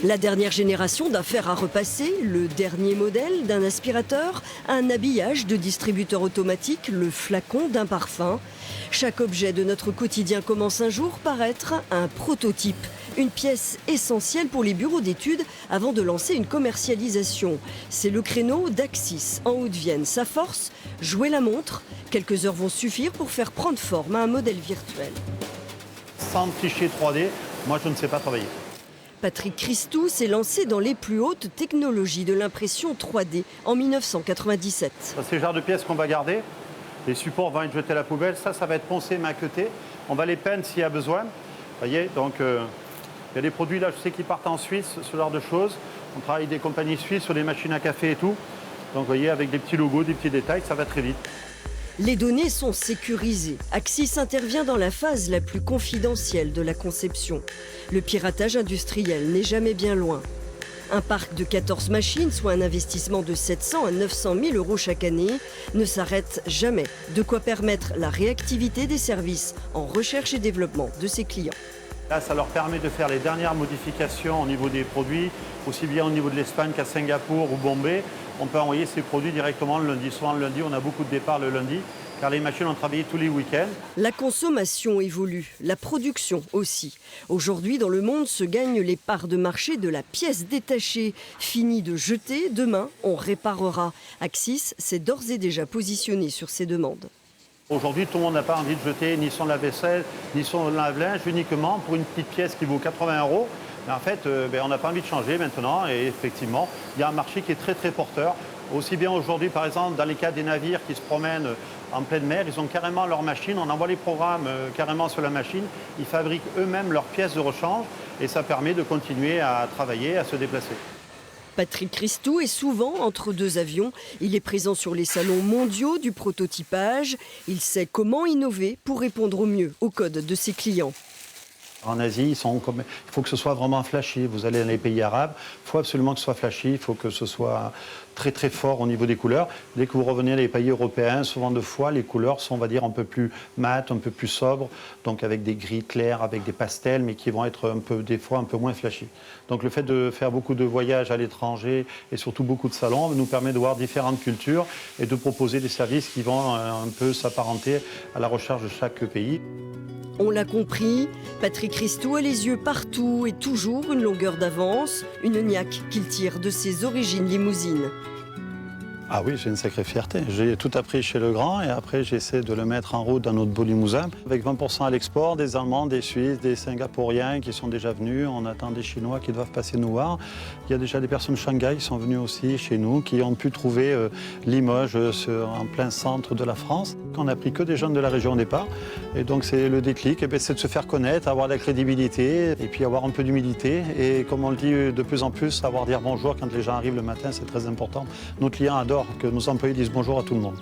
La dernière génération d'un fer à repasser, le dernier modèle d'un aspirateur, un habillage de distributeur automatique, le flacon d'un parfum. Chaque objet de notre quotidien commence un jour par être un prototype, une pièce essentielle pour les bureaux d'études avant de lancer une commercialisation. C'est le créneau d'Axis en Haute-Vienne. Sa force, jouer la montre. Quelques heures vont suffire pour faire prendre forme à un modèle virtuel. Sans fichier 3D, moi je ne sais pas travailler. Patrick Christou s'est lancé dans les plus hautes technologies de l'impression 3D en 1997. C'est le genre de pièces qu'on va garder. Les supports vont être jetés à la poubelle. Ça va être poncé, maquetté. On va les peindre s'il y a besoin. Vous voyez, donc il y a des produits là, je sais, qui partent en Suisse, ce genre de choses. On travaille avec des compagnies suisses sur des machines à café et tout. Donc vous voyez, avec des petits logos, des petits détails, ça va très vite. Les données sont sécurisées. Axis intervient dans la phase la plus confidentielle de la conception. Le piratage industriel n'est jamais bien loin. Un parc de 14 machines, soit un investissement de 700 à 900 000 euros chaque année, ne s'arrête jamais. De quoi permettre la réactivité des services en recherche et développement de ses clients. Là, ça leur permet de faire les dernières modifications au niveau des produits, aussi bien au niveau de l'Espagne qu'à Singapour ou Bombay. On peut envoyer ces produits directement le lundi. Souvent le lundi, on a beaucoup de départs le lundi, car les machines ont travaillé tous les week-ends. La consommation évolue, la production aussi. Aujourd'hui, dans le monde, se gagnent les parts de marché de la pièce détachée. Fini de jeter, demain, on réparera. Axis s'est d'ores et déjà positionné sur ces demandes. Aujourd'hui, tout le monde n'a pas envie de jeter ni son lave-vaisselle, ni son lave-linge uniquement pour une petite pièce qui vaut 80 €. Mais en fait, on n'a pas envie de changer maintenant. Et effectivement, il y a un marché qui est très très porteur. Aussi bien aujourd'hui, par exemple, dans les cas des navires qui se promènent en pleine mer, ils ont carrément leur machine. On envoie les programmes carrément sur la machine. Ils fabriquent eux-mêmes leurs pièces de rechange. Et ça permet de continuer à travailler, à se déplacer. Patrick Christou est souvent entre deux avions. Il est présent sur les salons mondiaux du prototypage. Il sait comment innover pour répondre au mieux aux codes de ses clients. En Asie, il faut que ce soit vraiment flashy. Vous allez dans les pays arabes, il faut absolument que ce soit flashy, il faut que ce soit très très fort au niveau des couleurs. Dès que vous revenez dans les pays européens, souvent de fois, les couleurs sont, on va dire, un peu plus mates, un peu plus sobres, donc avec des gris clairs, avec des pastels, mais qui vont être des fois un peu moins flashy. Donc le fait de faire beaucoup de voyages à l'étranger et surtout beaucoup de salons nous permet de voir différentes cultures et de proposer des services qui vont un peu s'apparenter à la recherche de chaque pays. On l'a compris, Patrick Christou a les yeux partout et toujours une longueur d'avance, une niaque qu'il tire de ses origines limousines. Ah oui, j'ai une sacrée fierté. J'ai tout appris chez Legrand et après j'essaie de le mettre en route dans notre beau Limousin. Avec 20% à l'export, des Allemands, des Suisses, des Singapouriens qui sont déjà venus. On attend des Chinois qui doivent passer nous voir. Il y a déjà des personnes de Shanghai qui sont venues aussi chez nous, qui ont pu trouver Limoges en plein centre de la France. On n'a pris que des jeunes de la région au départ. Et donc c'est le déclic, c'est de se faire connaître, avoir de la crédibilité et puis avoir un peu d'humilité. Et comme on le dit de plus en plus, savoir dire bonjour quand les gens arrivent le matin, c'est très important. Nos clients adorent que nos employés disent bonjour à tout le monde.